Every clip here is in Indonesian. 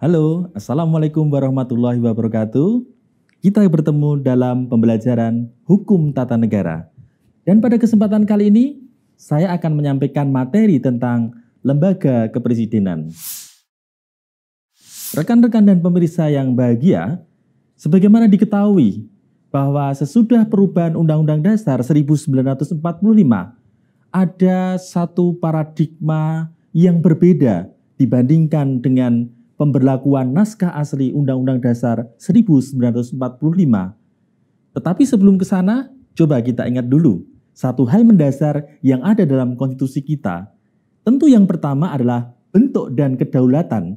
Halo, Assalamualaikum warahmatullahi wabarakatuh. Kita bertemu dalam pembelajaran Hukum Tata Negara. Dan pada kesempatan kali ini, saya akan menyampaikan materi tentang lembaga kepresidenan. Rekan-rekan dan pemirsa yang bahagia, sebagaimana diketahui bahwa sesudah perubahan Undang-Undang Dasar 1945, ada satu paradigma yang berbeda dibandingkan dengan pemberlakuan naskah asli Undang-Undang Dasar 1945. Tetapi sebelum ke sana, coba kita ingat dulu satu hal mendasar yang ada dalam konstitusi kita. Tentu yang pertama adalah bentuk dan kedaulatan.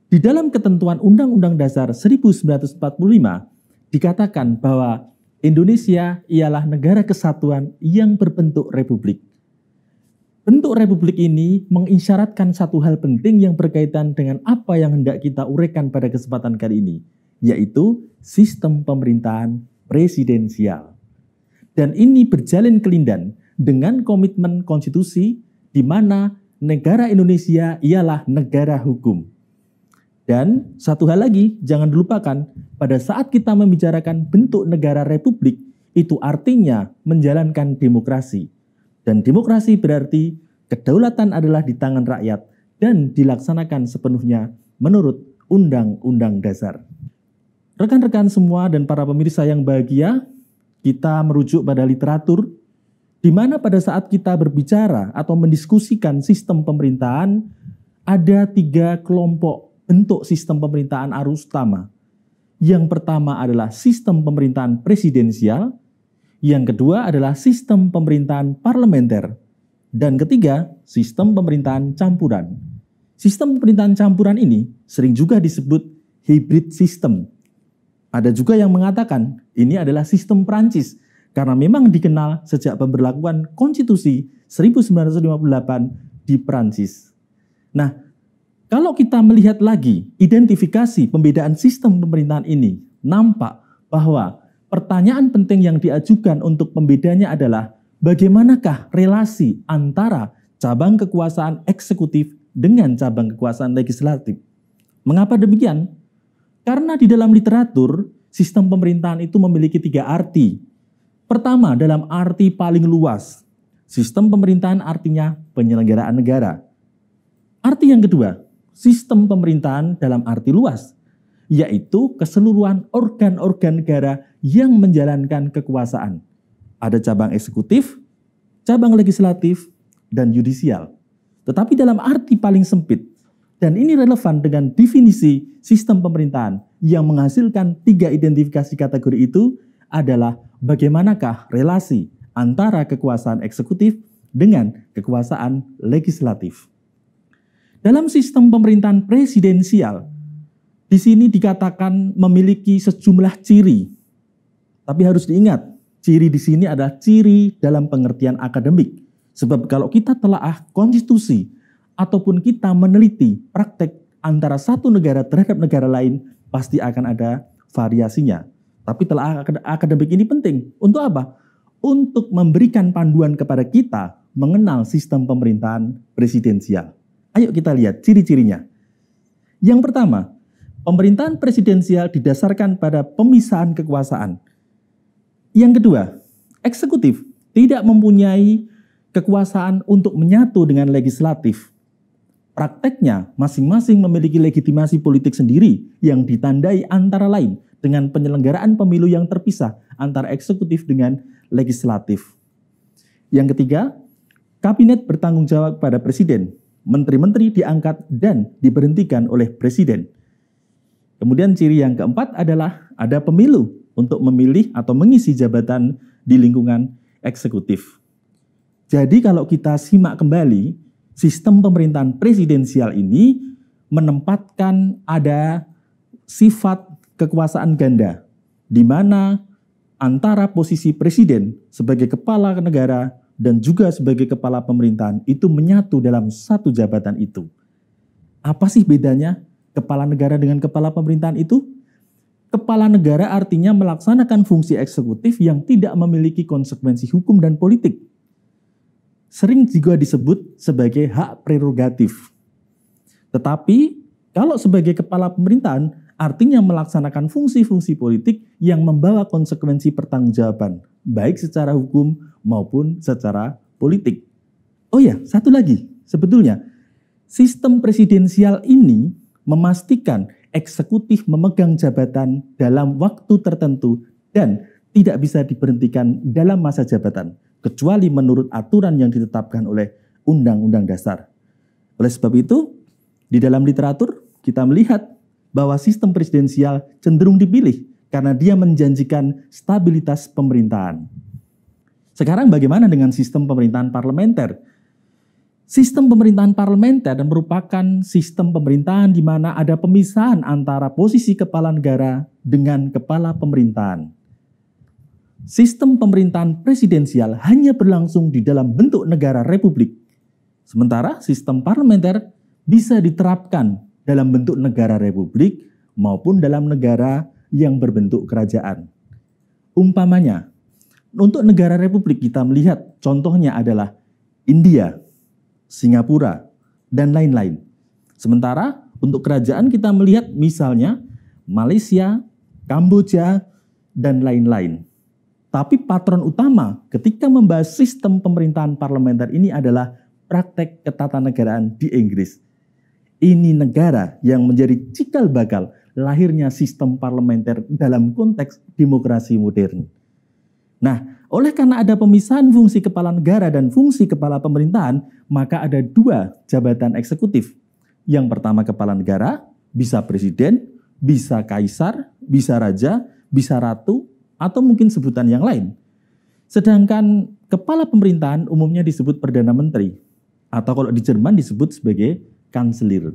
Di dalam ketentuan Undang-Undang Dasar 1945 dikatakan bahwa Indonesia ialah negara kesatuan yang berbentuk republik. Bentuk republik ini mengisyaratkan satu hal penting yang berkaitan dengan apa yang hendak kita uraikan pada kesempatan kali ini, yaitu sistem pemerintahan presidensial. Dan ini berjalin kelindan dengan komitmen konstitusi di mana negara Indonesia ialah negara hukum. Dan satu hal lagi, jangan dilupakan, pada saat kita membicarakan bentuk negara republik, itu artinya menjalankan demokrasi. Dan demokrasi berarti kedaulatan adalah di tangan rakyat dan dilaksanakan sepenuhnya menurut Undang-Undang Dasar. Rekan-rekan semua dan para pemirsa yang bahagia, kita merujuk pada literatur, di mana pada saat kita berbicara atau mendiskusikan sistem pemerintahan, ada 3 kelompok bentuk sistem pemerintahan arus utama. Yang pertama adalah sistem pemerintahan presidensial, yang kedua adalah sistem pemerintahan parlementer, dan ketiga, sistem pemerintahan campuran. Sistem pemerintahan campuran ini sering juga disebut hybrid system. Ada juga yang mengatakan ini adalah sistem Prancis, karena memang dikenal sejak pemberlakuan konstitusi 1958 di Prancis. Nah, kalau kita melihat lagi identifikasi pembedaan sistem pemerintahan ini, nampak bahwa pertanyaan penting yang diajukan untuk pembedanya adalah bagaimanakah relasi antara cabang kekuasaan eksekutif dengan cabang kekuasaan legislatif. Mengapa demikian? Karena di dalam literatur, sistem pemerintahan itu memiliki 3 arti. Pertama, dalam arti paling luas, sistem pemerintahan artinya penyelenggaraan negara. Arti yang kedua, sistem pemerintahan dalam arti luas, yaitu keseluruhan organ-organ negara yang menjalankan kekuasaan. Ada cabang eksekutif, cabang legislatif, dan yudisial. Tetapi dalam arti paling sempit, dan ini relevan dengan definisi sistem pemerintahan yang menghasilkan 3 identifikasi kategori itu adalah bagaimanakah relasi antara kekuasaan eksekutif dengan kekuasaan legislatif. Dalam sistem pemerintahan presidensial, di sini dikatakan memiliki sejumlah ciri. Tapi harus diingat, ciri di sini adalah ciri dalam pengertian akademik. Sebab kalau kita telaah konstitusi ataupun kita meneliti praktek antara satu negara terhadap negara lain, pasti akan ada variasinya. Tapi telaah akademik ini penting. Untuk apa? Untuk memberikan panduan kepada kita mengenal sistem pemerintahan presidensial. Ayo kita lihat ciri-cirinya. Yang pertama, pemerintahan presidensial didasarkan pada pemisahan kekuasaan. Yang kedua, eksekutif tidak mempunyai kekuasaan untuk menyatu dengan legislatif. Prakteknya, masing-masing memiliki legitimasi politik sendiri yang ditandai antara lain dengan penyelenggaraan pemilu yang terpisah antara eksekutif dengan legislatif. Yang ketiga, kabinet bertanggung jawab pada presiden. Menteri-menteri diangkat dan diberhentikan oleh presiden. Kemudian ciri yang keempat adalah ada pemilu untuk memilih atau mengisi jabatan di lingkungan eksekutif. Jadi kalau kita simak kembali, sistem pemerintahan presidensial ini menempatkan ada sifat kekuasaan ganda, di mana antara posisi presiden sebagai kepala negara dan juga sebagai kepala pemerintahan itu menyatu dalam satu jabatan itu. Apa sih bedanya kepala negara dengan kepala pemerintahan itu? Kepala negara artinya melaksanakan fungsi eksekutif yang tidak memiliki konsekuensi hukum dan politik. Sering juga disebut sebagai hak prerogatif. Tetapi Kalau sebagai kepala pemerintahan, artinya melaksanakan fungsi-fungsi politik yang membawa konsekuensi pertanggungjawaban, baik secara hukum maupun secara politik. Oh ya, satu lagi, sebetulnya sistem presidensial ini memastikan eksekutif memegang jabatan dalam waktu tertentu dan tidak bisa diberhentikan dalam masa jabatan, kecuali menurut aturan yang ditetapkan oleh Undang-Undang Dasar. Oleh sebab itu, di dalam literatur kita melihat bahwa sistem presidensial cenderung dipilih karena dia menjanjikan stabilitas pemerintahan. Sekarang bagaimana dengan sistem pemerintahan parlementer? Sistem pemerintahan parlementer merupakan sistem pemerintahan di mana ada pemisahan antara posisi kepala negara dengan kepala pemerintahan. Sistem pemerintahan presidensial hanya berlangsung di dalam bentuk negara republik. Sementara sistem parlementer bisa diterapkan dalam bentuk negara republik maupun dalam negara yang berbentuk kerajaan. Umpamanya, untuk negara republik kita melihat contohnya adalah India, Singapura, dan lain-lain. Sementara untuk kerajaan kita melihat misalnya Malaysia, Kamboja, dan lain-lain. Tapi patron utama ketika membahas sistem pemerintahan parlementer ini adalah praktek ketatanegaraan di Inggris. Ini negara yang menjadi cikal bakal lahirnya sistem parlementer dalam konteks demokrasi modern. Nah, oleh karena ada pemisahan fungsi kepala negara dan fungsi kepala pemerintahan, maka ada dua jabatan eksekutif. Yang pertama kepala negara, bisa presiden, bisa kaisar, bisa raja, bisa ratu, atau mungkin sebutan yang lain. Sedangkan kepala pemerintahan umumnya disebut Perdana Menteri, atau kalau di Jerman disebut sebagai Kanselir.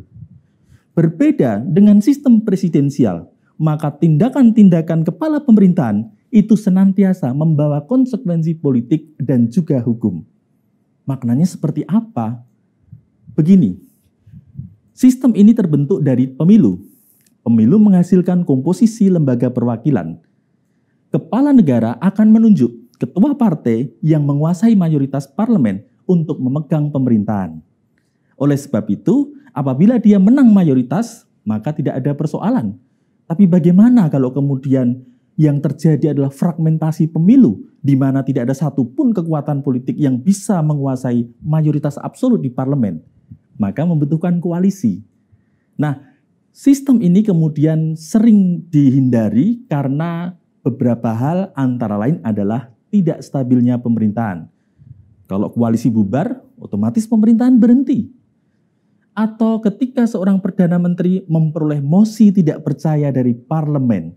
Berbeda dengan sistem presidensial, maka tindakan-tindakan kepala pemerintahan itu senantiasa membawa konsekuensi politik dan juga hukum. Maknanya seperti apa? Begini, sistem ini terbentuk dari pemilu. Pemilu menghasilkan komposisi lembaga perwakilan. Kepala negara akan menunjuk ketua partai yang menguasai mayoritas parlemen untuk memegang pemerintahan. Oleh sebab itu, apabila dia menang mayoritas, maka tidak ada persoalan. Tapi bagaimana kalau kemudian yang terjadi adalah fragmentasi pemilu, di mana tidak ada satupun kekuatan politik yang bisa menguasai mayoritas absolut di parlemen? Maka membutuhkan koalisi. Nah, sistem ini kemudian sering dihindari karena beberapa hal, antara lain adalah tidak stabilnya pemerintahan. Kalau koalisi bubar, otomatis pemerintahan berhenti. Atau ketika seorang Perdana Menteri memperoleh mosi tidak percaya dari parlemen,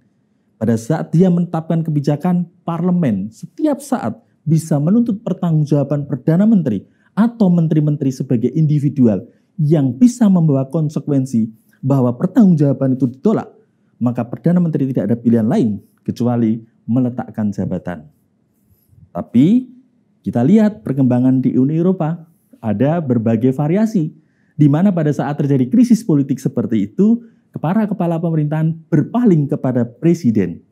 pada saat dia menetapkan kebijakan, parlemen setiap saat bisa menuntut pertanggungjawaban Perdana Menteri atau menteri-menteri sebagai individual yang bisa membawa konsekuensi bahwa pertanggungjawaban itu ditolak, maka Perdana Menteri tidak ada pilihan lain kecuali meletakkan jabatan. Tapi kita lihat perkembangan di Uni Eropa, ada berbagai variasi, di mana pada saat terjadi krisis politik seperti itu, para kepala pemerintahan berpaling kepada presiden.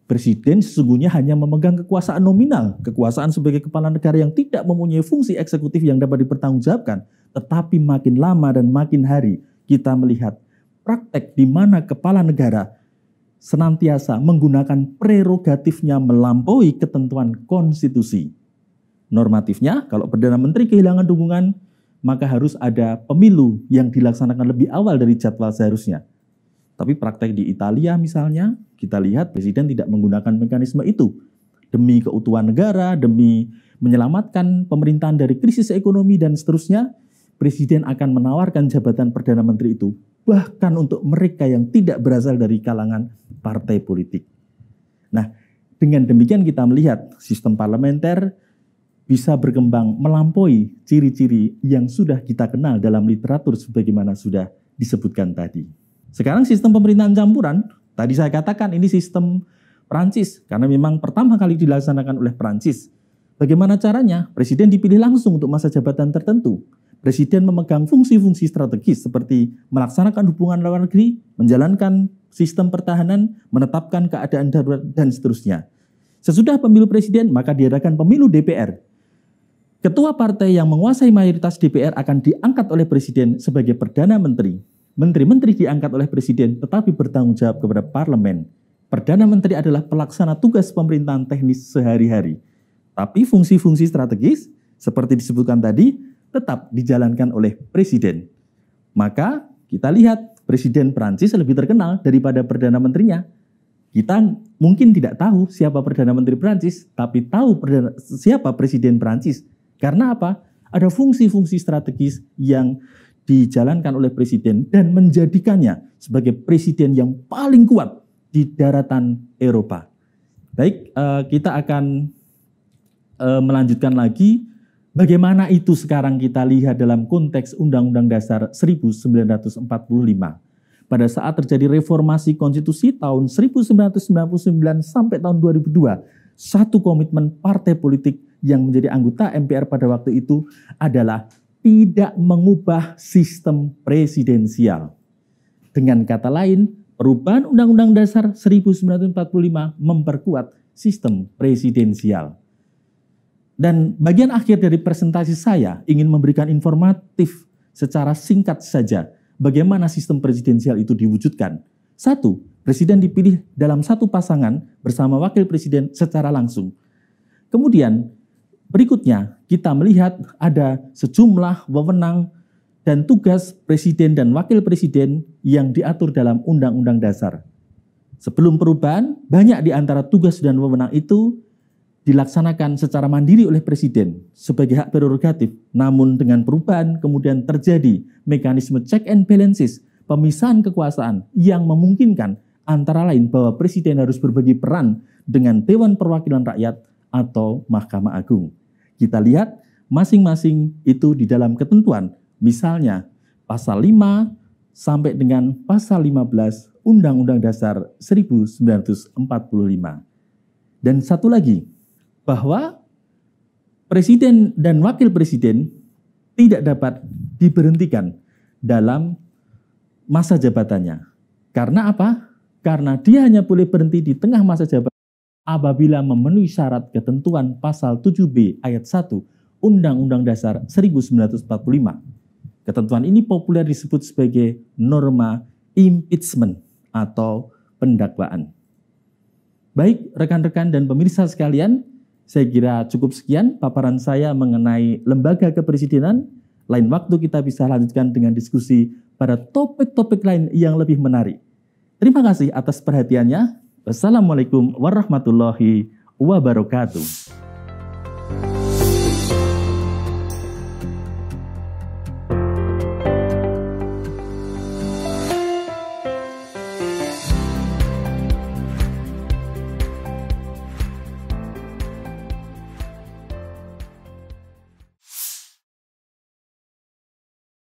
Presiden sesungguhnya hanya memegang kekuasaan nominal, kekuasaan sebagai kepala negara yang tidak mempunyai fungsi eksekutif yang dapat dipertanggungjawabkan. Tetapi makin lama dan makin hari kita melihat praktek di mana kepala negara senantiasa menggunakan prerogatifnya melampaui ketentuan konstitusi. Normatifnya, kalau Perdana Menteri kehilangan dukungan, maka harus ada pemilu yang dilaksanakan lebih awal dari jadwal seharusnya. Tapi praktek di Italia misalnya, kita lihat presiden tidak menggunakan mekanisme itu. Demi keutuhan negara, demi menyelamatkan pemerintahan dari krisis ekonomi dan seterusnya, presiden akan menawarkan jabatan Perdana Menteri itu, bahkan untuk mereka yang tidak berasal dari kalangan partai politik. Nah, dengan demikian kita melihat sistem parlementer bisa berkembang melampaui ciri-ciri yang sudah kita kenal dalam literatur sebagaimana sudah disebutkan tadi. Sekarang sistem pemerintahan campuran, tadi saya katakan ini sistem Prancis, karena memang pertama kali dilaksanakan oleh Prancis. Bagaimana caranya? Presiden dipilih langsung untuk masa jabatan tertentu. Presiden memegang fungsi-fungsi strategis seperti melaksanakan hubungan luar negeri, menjalankan sistem pertahanan, menetapkan keadaan darurat, dan seterusnya. Sesudah pemilu presiden, maka diadakan pemilu DPR. Ketua partai yang menguasai mayoritas DPR akan diangkat oleh presiden sebagai Perdana Menteri. menteri-menteri diangkat oleh presiden tetapi bertanggung jawab kepada parlemen. Perdana Menteri adalah pelaksana tugas pemerintahan teknis sehari-hari. Tapi fungsi-fungsi strategis seperti disebutkan tadi tetap dijalankan oleh presiden. Maka kita lihat Presiden Prancis lebih terkenal daripada Perdana Menterinya. Kita mungkin tidak tahu siapa Perdana Menteri Prancis, tapi tahu siapa Presiden Prancis. Karena apa? Ada fungsi-fungsi strategis yang dijalankan oleh presiden dan menjadikannya sebagai presiden yang paling kuat di daratan Eropa. Baik, kita akan melanjutkan lagi bagaimana itu sekarang kita lihat dalam konteks Undang-Undang Dasar 1945. Pada saat terjadi reformasi konstitusi tahun 1999 sampai tahun 2002, satu komitmen partai politik yang menjadi anggota MPR pada waktu itu adalah tidak mengubah sistem presidensial. Dengan kata lain, perubahan Undang-Undang Dasar 1945 memperkuat sistem presidensial. Dan bagian akhir dari presentasi saya ingin memberikan informatif secara singkat saja bagaimana sistem presidensial itu diwujudkan. 1. Presiden dipilih dalam satu pasangan bersama wakil presiden secara langsung. Kemudian berikutnya kita melihat ada sejumlah wewenang dan tugas presiden dan wakil presiden yang diatur dalam Undang-Undang Dasar. Sebelum perubahan, banyak di antara tugas dan wewenang itu dilaksanakan secara mandiri oleh presiden sebagai hak prerogatif. Namun dengan perubahan kemudian terjadi mekanisme check and balances, pemisahan kekuasaan yang memungkinkan antara lain bahwa presiden harus berbagi peran dengan Dewan Perwakilan Rakyat atau Mahkamah Agung. Kita lihat masing-masing itu di dalam ketentuan. Misalnya pasal 5 sampai dengan pasal 15 Undang-Undang Dasar 1945. Dan satu lagi, bahwa presiden dan wakil presiden tidak dapat diberhentikan dalam masa jabatannya. Karena apa? Karena dia hanya boleh berhenti di tengah masa jabatan apabila memenuhi syarat ketentuan pasal 7B ayat 1 Undang-Undang Dasar 1945. Ketentuan ini populer disebut sebagai norma impeachment atau pendakwaan. Baik, rekan-rekan dan pemirsa sekalian, saya kira cukup sekian paparan saya mengenai lembaga kepresidenan. Lain waktu kita bisa lanjutkan dengan diskusi pada topik-topik lain yang lebih menarik. Terima kasih atas perhatiannya. Wassalamualaikum warahmatullahi wabarakatuh.